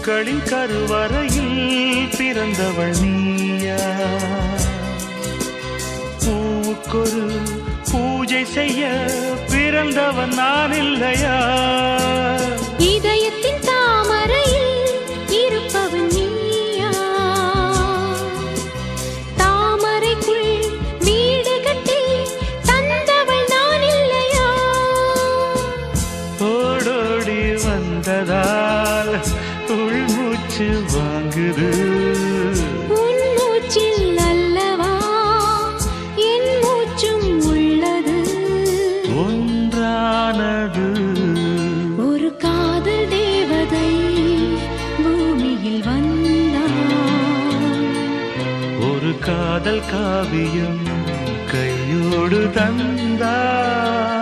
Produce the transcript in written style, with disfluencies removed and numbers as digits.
பூக்களின் கருவறையில் பிறந்தவள் நீயா? பூவுக்கொரு பூஜை செய்ய பிறந்தவன் நான் இல்லையா? இதயத்தின் தாமரையில் இருப்பவன் நீயா? தாமரைக்குள் வீடு கட்டி தந்தவள் நான் இல்லையா? ஓடோடி வந்ததால் உள்மூச்சு வாங்குது. உன் மூச்சில் அல்லவா என் மூச்சும் உள்ளது. ஒன்றானது ஒரு காதல் தேவதை பூமியில் வந்தாள். ஒரு காதல் காவியம் கையோடு தந்தாள்.